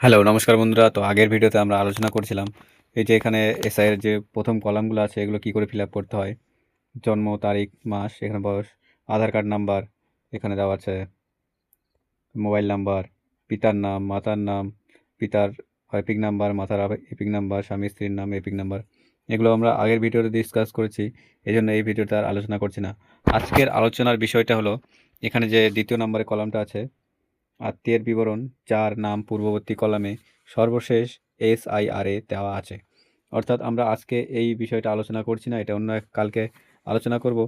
Hello, নমস্কার বন্ধুরা। তো আগের ভিডিওতে আমরা আলোচনা করছিলাম এই যে এখানে এসআই এর যে প্রথম কলামগুলো আছে এগুলো কি করে ফিল আপ করতে হয়। জন্ম, তারিখ, মাস, এখানে বয়স, আধার কার্ড নাম্বার, এখানে দেওয়া আছে মোবাইল নাম্বার, পিতার নাম, মাতার নাম, পিতার এপিক নাম্বার, মাতার এপিক নাম্বার, স্বামী স্ত্রীর নাম এপিক নাম্বার। এগুলো আমরা আগের ভিডিওতে ডিসকাস করেছি, এই জন্য এই ভিডিওতে আর আলোচনা করছি না। আজকের আলোচনার বিষয়টা হলো এখানে যে দ্বিতীয় নম্বরের কলামটা আছে আত্মীয়ের বিবরণ, যার নাম পূর্ববর্তী কলামে সর্বশেষ SIR এ দেওয়া আছে। অর্থাৎ আমরা আজকে এই বিষয়টা আলোচনা করছি না, এটা অন্য কালকে আলোচনা করব।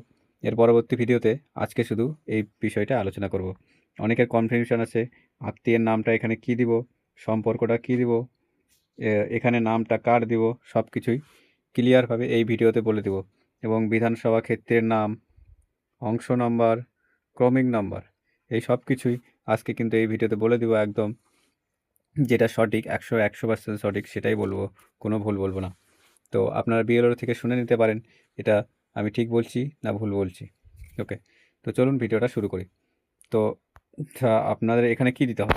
এর পরবর্তী ভিডিওতে আজকে শুধু এই বিষয়টা আলোচনা করব। অনেকের কনফিউশন আছে, আত্মীয়ের নামটা এখানে কি দিব, সম্পর্কটা কি দিব, এখানে নামটা কার দিব, সব কিছুই ক্লিয়ারভাবে এই ভিডিওতে বলে দেব। এবং বিধানসভা ক্ষেত্রের নাম, অংশ নাম্বার, ক্রমিক নাম্বার, এই সব কিছুই আজকে কিন্তু এই ভিডিওতে বলে দিব একদম, যেটা সঠিক 100% সঠিক সেটাই বলবো, কোনো ভুল বলবো না। তো আপনারা বিএলও থেকে শুনে নিতে পারেন এটা আমি ঠিক বলছি না ভুল বলছি। ওকে, তো চলুন ভিডিওটা শুরু করি। তো আপনাদের এখানে কি দিতে হবে,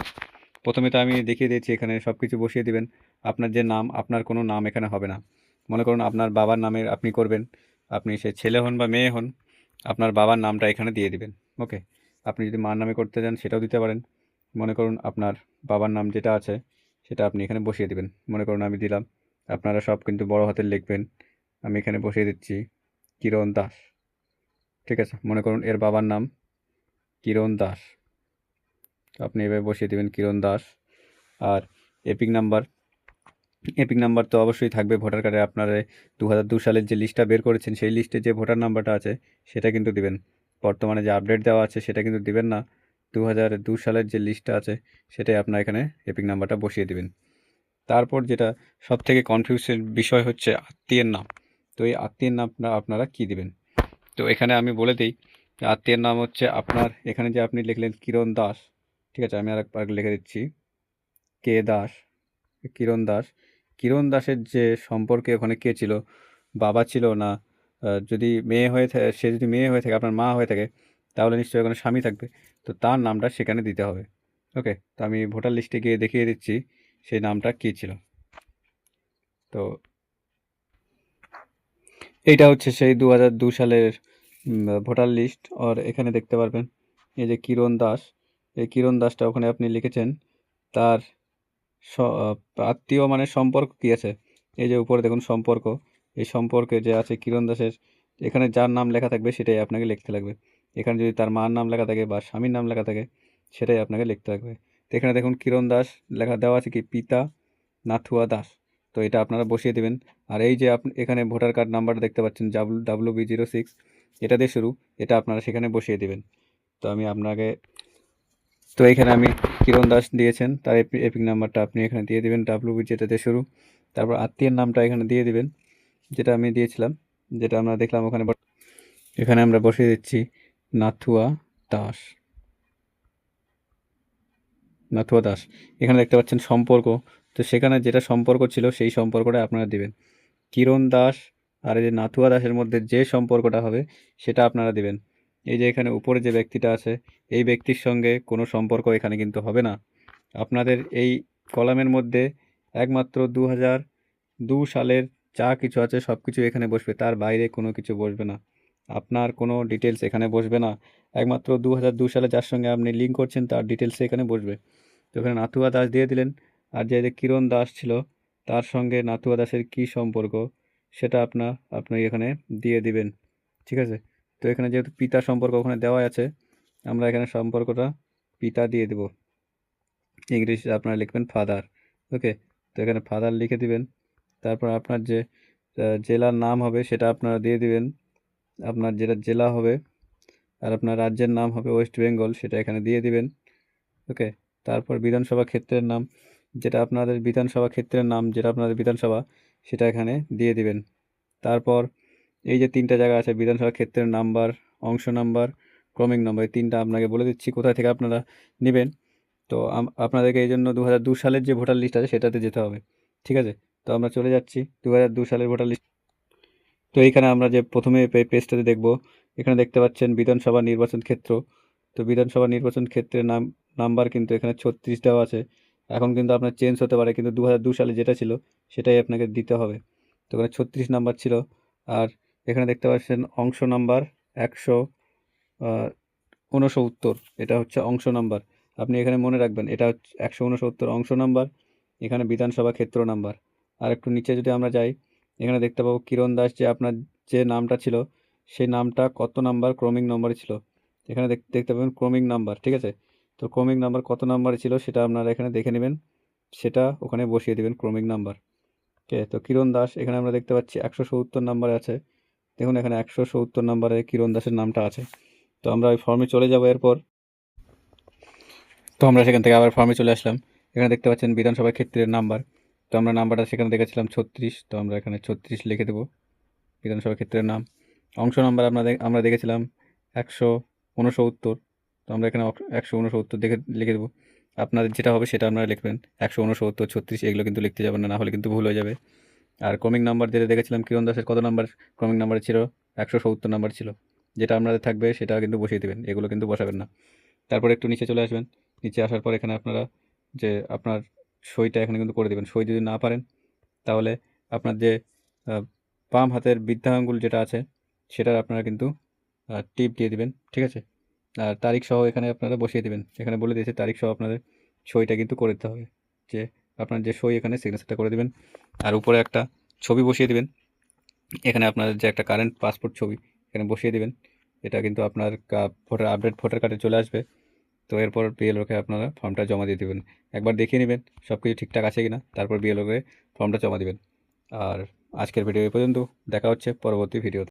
প্রথমে তো আমি দেখিয়ে দিয়েছি, এখানে সব কিছু বসিয়ে দিবেন। আপনার যে নাম, আপনার কোনো নাম এখানে হবে না। মনে করুন আপনার বাবার নামের আপনি করবেন, আপনি সে ছেলে হন বা মেয়ে হন, আপনার বাবার নামটা এখানে দিয়ে দিবেন। ওকে, আপনি যদি মার নামে করতে চান সেটাও দিতে পারেন। মনে করুন আপনার বাবার নাম যেটা আছে সেটা আপনি এখানে বসিয়ে দিবেন। মনে করুন আমি দিলাম, আপনারা সব কিন্তু বড় হাতের লিখবেন। আমি এখানে বসিয়ে দিচ্ছি কিরণ দাস। ঠিক আছে, মনে করুন এর বাবার নাম কিরণ দাস, তো আপনি এভাবে বসিয়ে দেবেন কিরণ দাস। আর এপিক নাম্বার, এপিক নাম্বার তো অবশ্যই থাকবে ভোটার কার্ডে। আপনারা 2002 সালের যে লিস্টটা বের করেছেন সেই লিস্টে যে ভোটার নাম্বারটা আছে সেটা কিন্তু দিবেন। বর্তমানে যে আপডেট দেওয়া আছে সেটা কিন্তু দিবেন না। 2002 সালের যে লিস্টটা আছে সেটাই আপনার এখানে এপিক নাম্বারটা বসিয়ে দিবেন। তারপর যেটা সবথেকে কনফিউজের বিষয় হচ্ছে আত্মীয়ের নাম। তো এই আত্মীয়ের নামটা আপনারা কি দিবেন। তো এখানে আমি বলে দিই, আত্মীয়ের নাম হচ্ছে আপনার এখানে যে আপনি লিখলেন কিরণ দাস, ঠিক আছে, আমি আরেকবার লিখে দিচ্ছি কে দাস, কিরণ দাস। কিরণ দাসের যে সম্পর্কে ওখানে কে ছিল, বাবা ছিল না, যদি মেয়ে হয়ে থাকে, সে যদি মেয়ে হয়ে থাকে, আপনার মা হয়ে থাকে, তাহলে নিশ্চয়ই ওখানে স্বামী থাকবে। তো তার নামটা সেখানে দিতে হবে। ওকে, তো আমি ভোটার লিস্টে গিয়ে দেখিয়ে দিচ্ছি সেই নামটা কী ছিল। তো এইটা হচ্ছে সেই 2002 সালের ভোটার লিস্ট। আর এখানে দেখতে পারবেন এই যে কিরণ দাস, এই কিরণ দাসটা ওখানে আপনি লিখেছেন তার আত্মীয় মানে সম্পর্ক কী আছে, এই যে উপরে দেখুন সম্পর্ক, এই সম্পর্কে যে আছে কিরণ দাসের, এখানে যার নাম লেখা থাকবে সেটাই আপনাকে লিখতে লাগবে। এখানে যদি তার মার নাম লেখা থাকে বা স্বামীর নাম লেখা থাকে সেটাই আপনাকে লিখতে লাগবে। তো এখানে দেখুন কিরণ দাস লেখা দেওয়া আছে কি পিতা নাথুয়া দাস, তো এটা আপনারা বসিয়ে দেবেন। আর এই যে আপনি এখানে ভোটার কার্ড নাম্বার দেখতে পাচ্ছেন WB06, এটা দিয়ে শুরু, এটা আপনারা সেখানে বসিয়ে দেবেন। তো আমি আপনাকে, তো এখানে আমি কিরণ দাস দিয়েছেন তার এপিক নাম্বারটা আপনি এখানে দিয়ে দেবেন, WB যেটাতে শুরু। তারপর আত্মীয়ের নামটা এখানে দিয়ে দিবেন যেটা আমি দিয়েছিলাম, যেটা আমরা দেখলাম ওখানে। এখানে আমরা বসিয়ে দিচ্ছি নাথুয়া দাস, নাথুয়া দাস। এখানে দেখতে পাচ্ছেন সম্পর্ক, তো সেখানে যেটা সম্পর্ক ছিল সেই সম্পর্কটা আপনারা দিবেন। কিরণ দাস আর এই যে নাথুয়া দাসের মধ্যে যে সম্পর্কটা হবে সেটা আপনারা দিবেন। এই যে এখানে উপরে যে ব্যক্তিটা আছে এই ব্যক্তির সঙ্গে কোনো সম্পর্ক এখানে কিন্তু হবে না। আপনাদের এই কলামের মধ্যে একমাত্র 2002 সালের যা কিছু আছে সব কিছু এখানে বসবে, তার বাইরে কোনো কিছু বসবে না। আপনার কোনো ডিটেলস এখানে বসবে না, একমাত্র 2002 সালে যার সঙ্গে আপনি লিঙ্ক করছেন তার ডিটেলস এখানে বসবে। তো এখানে নাথুয়া দাস দিয়ে দিলেন। আর যে কিরণ দাস ছিল তার সঙ্গে নাথুয়া দাসের কী সম্পর্ক সেটা আপনি এখানে দিয়ে দিবেন। ঠিক আছে, তো এখানে যেহেতু পিতা সম্পর্ক ওখানে দেওয়া আছে, আমরা এখানে সম্পর্কটা পিতা দিয়ে দেব। ইংলিশে আপনারা লিখবেন ফাদার। ওকে, তো এখানে ফাদার লিখে দিবেন। তারপর আপনার যে জেলার নাম হবে সেটা আপনারা দিয়ে দিবেন, আপনার যেটা জেলা হবে। আর আপনার রাজ্যের নাম হবে ওয়েস্ট বেঙ্গল, সেটা এখানে দিয়ে দিবেন। ওকে, তারপর বিধানসভা ক্ষেত্রের নাম, যেটা আপনাদের বিধানসভা ক্ষেত্রের নাম, যেটা আপনাদের বিধানসভা সেটা এখানে দিয়ে দিবেন। তারপর এই যে তিনটা জায়গা আছে বিধানসভা ক্ষেত্রের নাম্বার, অংশ নাম্বার, ক্রমিক নাম্বার, এই তিনটা আপনাকে বলে দিচ্ছি কোথায় থেকে আপনারা নেবেন। তো আপনাদেরকে এই জন্য 2002 সালের যে ভোটার লিস্ট আছে সেটাতে যেতে হবে। ঠিক আছে, তো আমরা চলে যাচ্ছি 2002 সালের ভোটার লিস্ট। তো এইখানে আমরা যে প্রথমে পেজটাতে দেখব, এখানে দেখতে পাচ্ছেন বিধানসভা নির্বাচন ক্ষেত্র। তো বিধানসভা নির্বাচন ক্ষেত্রের নাম্বার কিন্তু এখানে 36 দেওয়া আছে। এখন কিন্তু আপনার চেঞ্জ হতে পারে, কিন্তু 2002 সালে যেটা ছিল সেটাই আপনাকে দিতে হবে। তো এখানে 36 নাম্বার ছিল। আর এখানে দেখতে পাচ্ছেন অংশ নাম্বার 169, এটা হচ্ছে অংশ নাম্বার। আপনি এখানে মনে রাখবেন এটা হচ্ছে 169 অংশ নাম্বার, এখানে বিধানসভা ক্ষেত্র নাম্বার। আর একটু নিচে যদি আমরা যাই, এখানে দেখতে পাবো কিরণ দাস, যে আপনার যে নামটা ছিল সেই নামটা কত নাম্বার ক্রমিক নম্বরে ছিল। এখানে দেখতে পাবেন ক্রমিক নাম্বার, ঠিক আছে। তো ক্রমিক নাম্বার কত নাম্বারে ছিল সেটা আপনারা এখানে দেখে নেবেন, সেটা ওখানে বসিয়ে দেবেন ক্রমিক নাম্বার। ওকে, তো কিরণ দাস এখানে আমরা দেখতে পাচ্ছি 170 নাম্বারে আছে। দেখুন এখানে 170 নাম্বারে কিরণ দাসের নামটা আছে। তো আমরা ওই ফর্মে চলে যাব। এরপর তো আমরা সেখান থেকে আবার ফর্মে চলে আসলাম। এখানে দেখতে পাচ্ছেন বিধানসভা ক্ষেত্রের নাম্বার। তো আমরা নাম্বারটা সেখানে দেখেছিলাম 36, তো আমরা এখানে 36 লিখে দেবো বিধানসভা ক্ষেত্রের নাম। অংশ নাম্বার আমরা দেখেছিলাম 169, তো আমরা এখানে 169 দেখে লিখে দেবো। আপনাদের যেটা হবে সেটা আপনারা লিখবেন, 169, 36 এগুলো কিন্তু লিখতে যাবেন না, না হলে কিন্তু ভুল হয়ে যাবে। আর ক্রমিক নাম্বার যেটা দেখেছিলাম কিরণ দাসের কত নাম্বার ক্রমিক নাম্বার ছিল, 170 নাম্বার ছিল। যেটা আপনাদের থাকবে সেটা কিন্তু বসিয়ে দেবেন, এগুলো কিন্তু বসাবেন না। তারপর একটু নিচে চলে আসবেন। নিচে আসার পর এখানে আপনারা যে আপনার সইটা এখানে কিন্তু করে দেবেন। সই যদি না পারেন তাহলে আপনার যে আহ, বাম হাতের বৃদ্ধা আঙ্গুল যেটা আছে সেটার আপনারা কিন্তু টিপ দিয়ে দিবেন, ঠিক আছে। আর তারিখ সহ এখানে আপনারা বসিয়ে দেবেন। এখানে বলে দিয়েছে তারিখ সহ আপনাদের সইটা কিন্তু করে দিতে হবে, যে আপনার যে সই এখানে সিগনেচারটা করে দেবেন। আর উপরে একটা ছবি বসিয়ে দিবেন, এখানে আপনার যে একটা কারেন্ট পাসপোর্ট ছবি এখানে বসিয়ে দিবেন। এটা কিন্তু আপনার ভোটার কার্ডে চলে আসবে। তো এরপর বিএলওকে আপনারা ফর্মটা জমা দিয়ে দেবেন। একবার দেখিয়ে নেবেন সব কিছু ঠিকঠাক আছে কিনা, তারপর বিএলওকে ফর্মটা জমা দিবেন। আর আজকের ভিডিও এই পর্যন্ত, দেখা হচ্ছে পরবর্তী ভিডিওতে।